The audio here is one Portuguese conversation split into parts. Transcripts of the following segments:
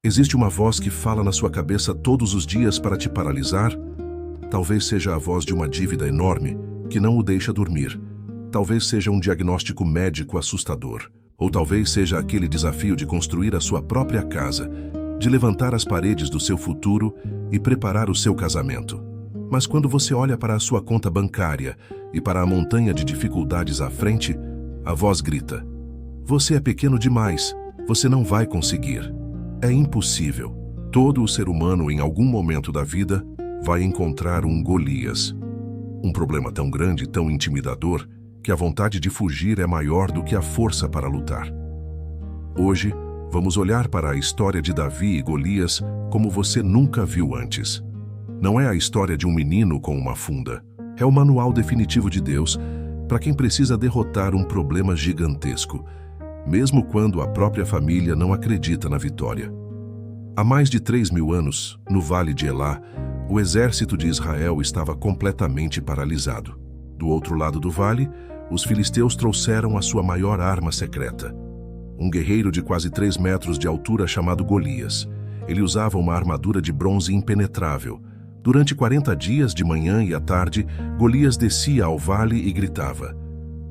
Existe uma voz que fala na sua cabeça todos os dias para te paralisar? Talvez seja a voz de uma dívida enorme que não o deixa dormir. Talvez seja um diagnóstico médico assustador. Ou talvez seja aquele desafio de construir a sua própria casa, de levantar as paredes do seu futuro e preparar o seu casamento. Mas quando você olha para a sua conta bancária e para a montanha de dificuldades à frente, a voz grita: você é pequeno demais, você não vai conseguir. É impossível. Todo o ser humano, em algum momento da vida, vai encontrar um Golias. Um problema tão grande, tão intimidador, que a vontade de fugir é maior do que a força para lutar. Hoje, vamos olhar para a história de Davi e Golias como você nunca viu antes. Não é a história de um menino com uma funda. É o manual definitivo de Deus para quem precisa derrotar um problema gigantesco, mesmo quando a própria família não acredita na vitória. Há mais de 3.000 anos, no Vale de Elá, o exército de Israel estava completamente paralisado. Do outro lado do vale, os filisteus trouxeram a sua maior arma secreta. Um guerreiro de quase 3 metros de altura chamado Golias. Ele usava uma armadura de bronze impenetrável. Durante 40 dias, de manhã e à tarde, Golias descia ao vale e gritava: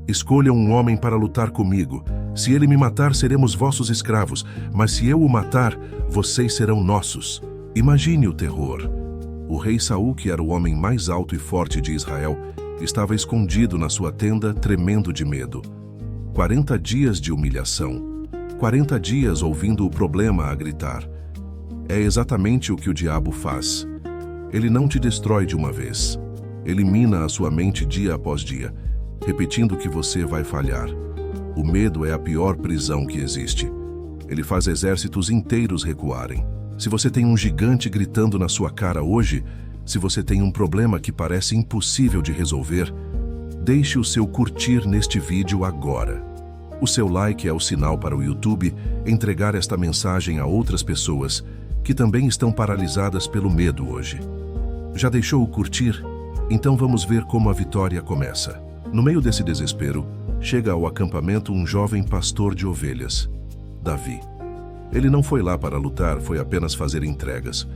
escolham um homem para lutar comigo. Se ele me matar, seremos vossos escravos, mas se eu o matar, vocês serão nossos. Imagine o terror. O rei Saul, que era o homem mais alto e forte de Israel, estava escondido na sua tenda, tremendo de medo. 40 dias de humilhação. 40 dias ouvindo o problema a gritar. É exatamente o que o diabo faz. Ele não te destrói de uma vez. Ele mina a sua mente dia após dia, repetindo que você vai falhar. O medo é a pior prisão que existe. Ele faz exércitos inteiros recuarem. Se você tem um gigante gritando na sua cara hoje, se você tem um problema que parece impossível de resolver, deixe o seu curtir neste vídeo agora. O seu like é o sinal para o YouTube entregar esta mensagem a outras pessoas que também estão paralisadas pelo medo hoje. Já deixou o curtir? Então vamos ver como a vitória começa. No meio desse desespero, chega ao acampamento um jovem pastor de ovelhas, Davi. Ele não foi lá para lutar, foi apenas fazer entregas.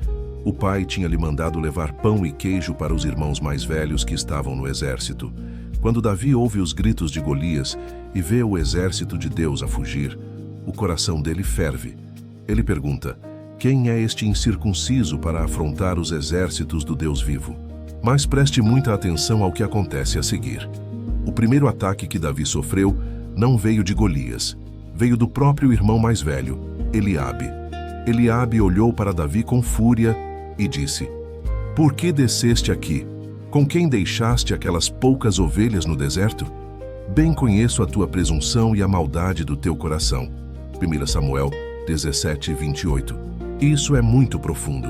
O pai tinha lhe mandado levar pão e queijo para os irmãos mais velhos que estavam no exército. Quando Davi ouve os gritos de Golias e vê o exército de Deus a fugir, o coração dele ferve. Ele pergunta: quem é este incircunciso para afrontar os exércitos do Deus vivo? Mas preste muita atenção ao que acontece a seguir. O primeiro ataque que Davi sofreu não veio de Golias, veio do próprio irmão mais velho, Eliabe. Eliabe olhou para Davi com fúria e disse: por que desceste aqui? Com quem deixaste aquelas poucas ovelhas no deserto? Bem conheço a tua presunção e a maldade do teu coração. 1 Samuel 17:28. Isso é muito profundo.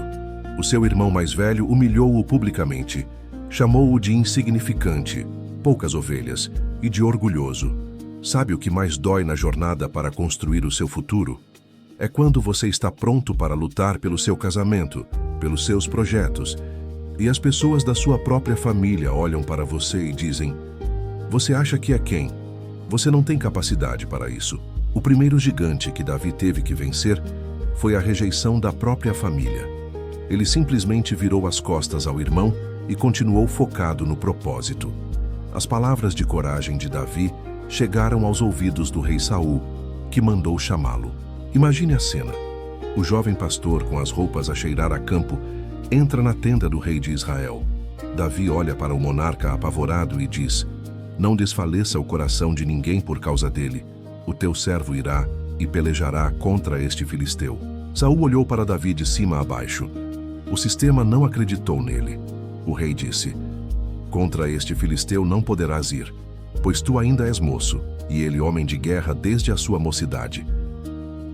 O seu irmão mais velho humilhou-o publicamente, chamou-o de insignificante, poucas ovelhas, e de orgulhoso. Sabe o que mais dói na jornada para construir o seu futuro? É quando você está pronto para lutar pelo seu casamento, pelos seus projetos, e as pessoas da sua própria família olham para você e dizem: você acha que é quem? Você não tem capacidade para isso. O primeiro gigante que Davi teve que vencer foi a rejeição da própria família. Ele simplesmente virou as costas ao irmão e continuou focado no propósito. As palavras de coragem de Davi chegaram aos ouvidos do rei Saul, que mandou chamá-lo. Imagine a cena. O jovem pastor, com as roupas a cheirar a campo, entra na tenda do rei de Israel. Davi olha para o monarca apavorado e diz: não desfaleça o coração de ninguém por causa dele. O teu servo irá e pelejará contra este filisteu. Saul olhou para Davi de cima a baixo. O sistema não acreditou nele. O rei disse: contra este filisteu não poderás ir, pois tu ainda és moço, e ele homem de guerra desde a sua mocidade.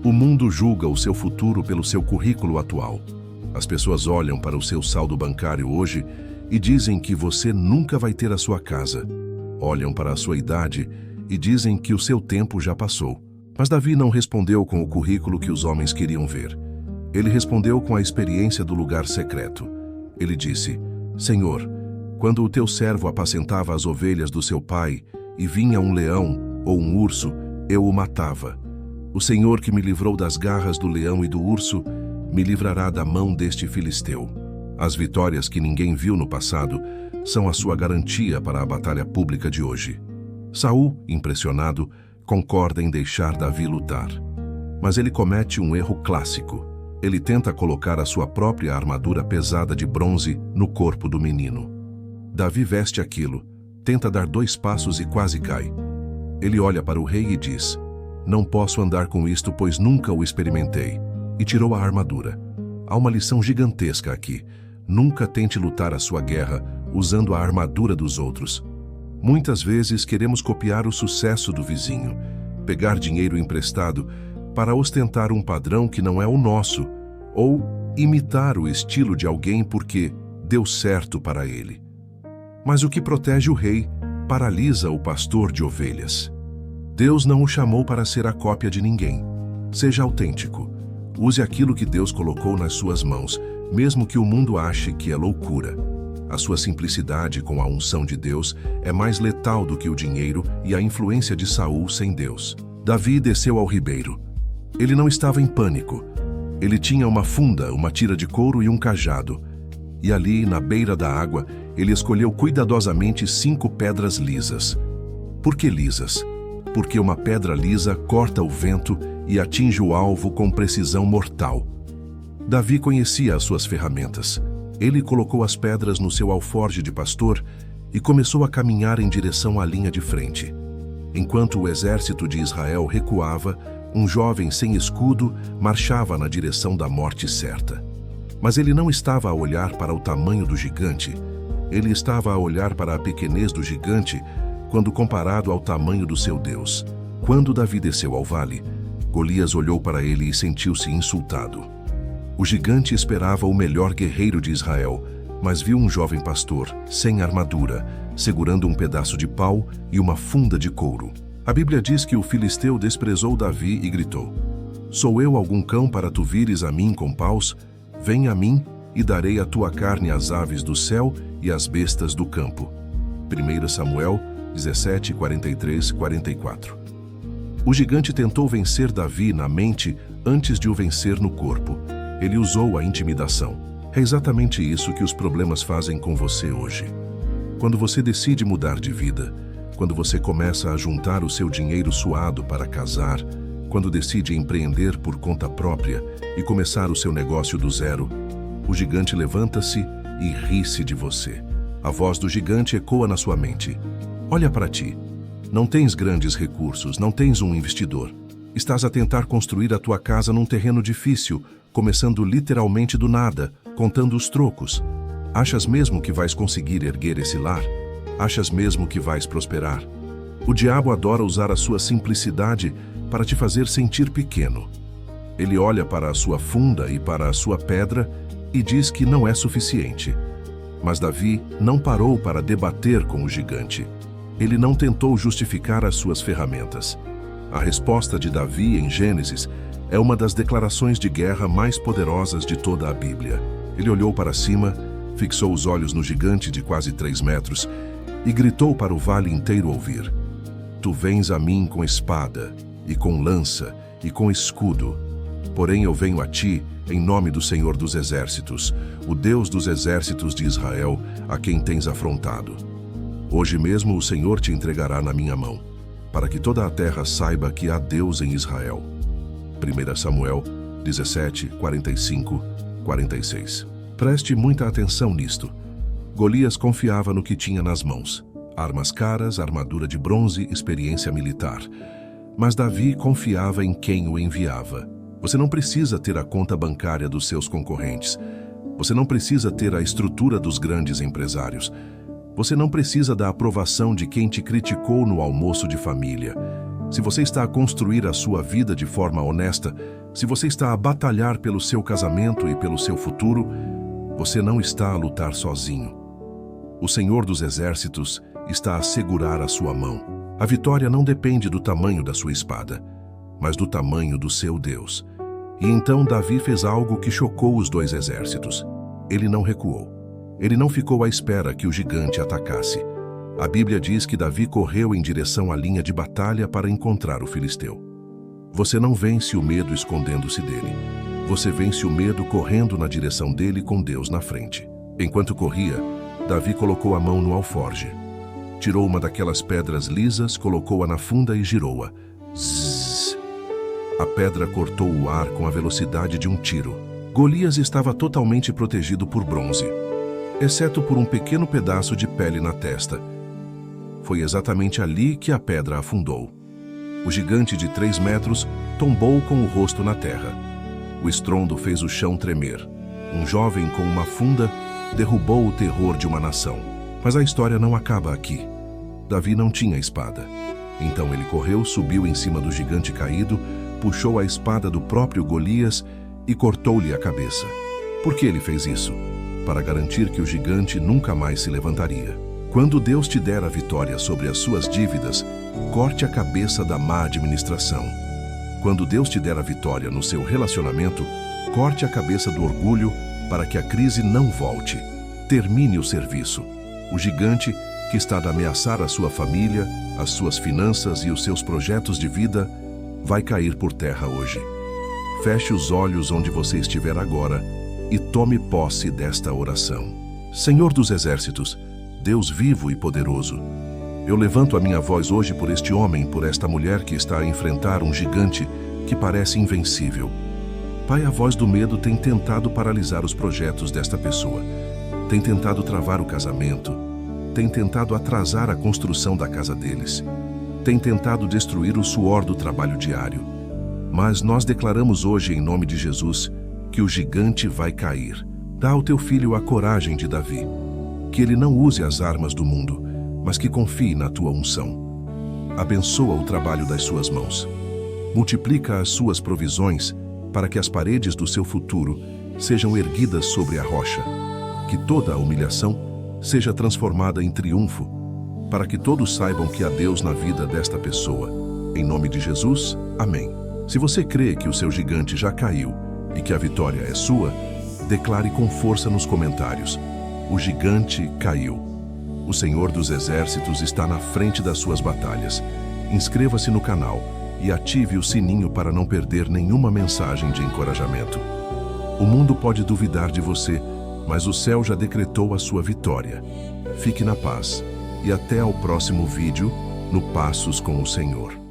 O mundo julga o seu futuro pelo seu currículo atual. As pessoas olham para o seu saldo bancário hoje e dizem que você nunca vai ter a sua casa. Olham para a sua idade e dizem que o seu tempo já passou. Mas Davi não respondeu com o currículo que os homens queriam ver. Ele respondeu com a experiência do lugar secreto. Ele disse: Senhor, quando o teu servo apacentava as ovelhas do seu pai e vinha um leão ou um urso, eu o matava. O Senhor que me livrou das garras do leão e do urso, me livrará da mão deste filisteu. As vitórias que ninguém viu no passado são a sua garantia para a batalha pública de hoje. Saul, impressionado, concorda em deixar Davi lutar. Mas ele comete um erro clássico. Ele tenta colocar a sua própria armadura pesada de bronze no corpo do menino. Davi veste aquilo, tenta dar 2 passos e quase cai. Ele olha para o rei e diz: "Não posso andar com isto, pois nunca o experimentei." E tirou a armadura. Há uma lição gigantesca aqui. Nunca tente lutar a sua guerra usando a armadura dos outros. Muitas vezes queremos copiar o sucesso do vizinho, pegar dinheiro emprestado para ostentar um padrão que não é o nosso, ou imitar o estilo de alguém porque deu certo para ele. Mas o que protege o rei paralisa o pastor de ovelhas. Deus não o chamou para ser a cópia de ninguém. Seja autêntico. Use aquilo que Deus colocou nas suas mãos, mesmo que o mundo ache que é loucura. A sua simplicidade com a unção de Deus é mais letal do que o dinheiro e a influência de Saul sem Deus. Davi desceu ao ribeiro. Ele não estava em pânico. Ele tinha uma funda, uma tira de couro e um cajado. E ali, na beira da água, ele escolheu cuidadosamente 5 pedras lisas. Por que lisas? Porque uma pedra lisa corta o vento e atinge o alvo com precisão mortal. Davi conhecia as suas ferramentas. Ele colocou as pedras no seu alforje de pastor e começou a caminhar em direção à linha de frente. Enquanto o exército de Israel recuava, um jovem sem escudo marchava na direção da morte certa. Mas ele não estava a olhar para o tamanho do gigante. Ele estava a olhar para a pequenez do gigante quando comparado ao tamanho do seu Deus. Quando Davi desceu ao vale, Golias olhou para ele e sentiu-se insultado. O gigante esperava o melhor guerreiro de Israel, mas viu um jovem pastor, sem armadura, segurando um pedaço de pau e uma funda de couro. A Bíblia diz que o filisteu desprezou Davi e gritou: "Sou eu algum cão para tu vires a mim com paus? Vem a mim e darei a tua carne às aves do céu e às bestas do campo." 1 Samuel 17, 43, 44. O gigante tentou vencer Davi na mente antes de o vencer no corpo. Ele usou a intimidação. É exatamente isso que os problemas fazem com você hoje. Quando você decide mudar de vida, quando você começa a juntar o seu dinheiro suado para casar, quando decide empreender por conta própria e começar o seu negócio do zero, o gigante levanta-se e ri-se de você. A voz do gigante ecoa na sua mente: "Olha para ti. Não tens grandes recursos, não tens um investidor. Estás a tentar construir a tua casa num terreno difícil, começando literalmente do nada, contando os trocos. Achas mesmo que vais conseguir erguer esse lar? Achas mesmo que vais prosperar?" O diabo adora usar a sua simplicidade para te fazer sentir pequeno. Ele olha para a sua funda e para a sua pedra e diz que não é suficiente. Mas Davi não parou para debater com o gigante. Ele não tentou justificar as suas ferramentas. A resposta de Davi em Gênesis é uma das declarações de guerra mais poderosas de toda a Bíblia. Ele olhou para cima, fixou os olhos no gigante de quase 3 metros e gritou para o vale inteiro ouvir: "Tu vens a mim com espada, e com lança, e com escudo. Porém eu venho a ti em nome do Senhor dos Exércitos, o Deus dos exércitos de Israel, a quem tens afrontado. Hoje mesmo o Senhor te entregará na minha mão, para que toda a terra saiba que há Deus em Israel." 1 Samuel 17, 45, 46. Preste muita atenção nisto. Golias confiava no que tinha nas mãos: armas caras, armadura de bronze, experiência militar. Mas Davi confiava em quem o enviava. Você não precisa ter a conta bancária dos seus concorrentes. Você não precisa ter a estrutura dos grandes empresários. Você não precisa da aprovação de quem te criticou no almoço de família. Se você está a construir a sua vida de forma honesta, se você está a batalhar pelo seu casamento e pelo seu futuro, você não está a lutar sozinho. O Senhor dos Exércitos está a segurar a sua mão. A vitória não depende do tamanho da sua espada, mas do tamanho do seu Deus. E então Davi fez algo que chocou os 2 exércitos. Ele não recuou. Ele não ficou à espera que o gigante atacasse. A Bíblia diz que Davi correu em direção à linha de batalha para encontrar o filisteu. Você não vence o medo escondendo-se dele. Você vence o medo correndo na direção dele com Deus na frente. Enquanto corria, Davi colocou a mão no alforge. Tirou uma daquelas pedras lisas, colocou-a na funda e girou-a. Zzz. A pedra cortou o ar com a velocidade de um tiro. Golias estava totalmente protegido por bronze, exceto por um pequeno pedaço de pele na testa. Foi exatamente ali que a pedra afundou. O gigante de 3 metros tombou com o rosto na terra. O estrondo fez o chão tremer. Um jovem com uma funda derrubou o terror de uma nação. Mas a história não acaba aqui. Davi não tinha espada. Então ele correu, subiu em cima do gigante caído, puxou a espada do próprio Golias e cortou-lhe a cabeça. Por que ele fez isso? Para garantir que o gigante nunca mais se levantaria. Quando Deus te der a vitória sobre as suas dívidas, corte a cabeça da má administração. Quando Deus te der a vitória no seu relacionamento, corte a cabeça do orgulho para que a crise não volte. Termine o serviço. O gigante que está a ameaçar a sua família, as suas finanças e os seus projetos de vida, vai cair por terra hoje. Feche os olhos onde você estiver agora e tome posse desta oração. Senhor dos exércitos, Deus vivo e poderoso, eu levanto a minha voz hoje por este homem, por esta mulher que está a enfrentar um gigante que parece invencível. Pai, a voz do medo tem tentado paralisar os projetos desta pessoa, tem tentado travar o casamento, tem tentado atrasar a construção da casa deles, tem tentado destruir o suor do trabalho diário. Mas nós declaramos hoje, em nome de Jesus, que o gigante vai cair. Dá ao teu filho a coragem de Davi, que ele não use as armas do mundo, mas que confie na tua unção. Abençoa o trabalho das suas mãos. Multiplica as suas provisões para que as paredes do seu futuro sejam erguidas sobre a rocha. Que toda a humilhação seja transformada em triunfo, para que todos saibam que há Deus na vida desta pessoa. Em nome de Jesus, amém. Se você crê que o seu gigante já caiu e que a vitória é sua, declare com força nos comentários: o gigante caiu. O Senhor dos Exércitos está na frente das suas batalhas. Inscreva-se no canal e ative o sininho para não perder nenhuma mensagem de encorajamento. O mundo pode duvidar de você, mas o céu já decretou a sua vitória. Fique na paz e até ao próximo vídeo no Passos com o Senhor.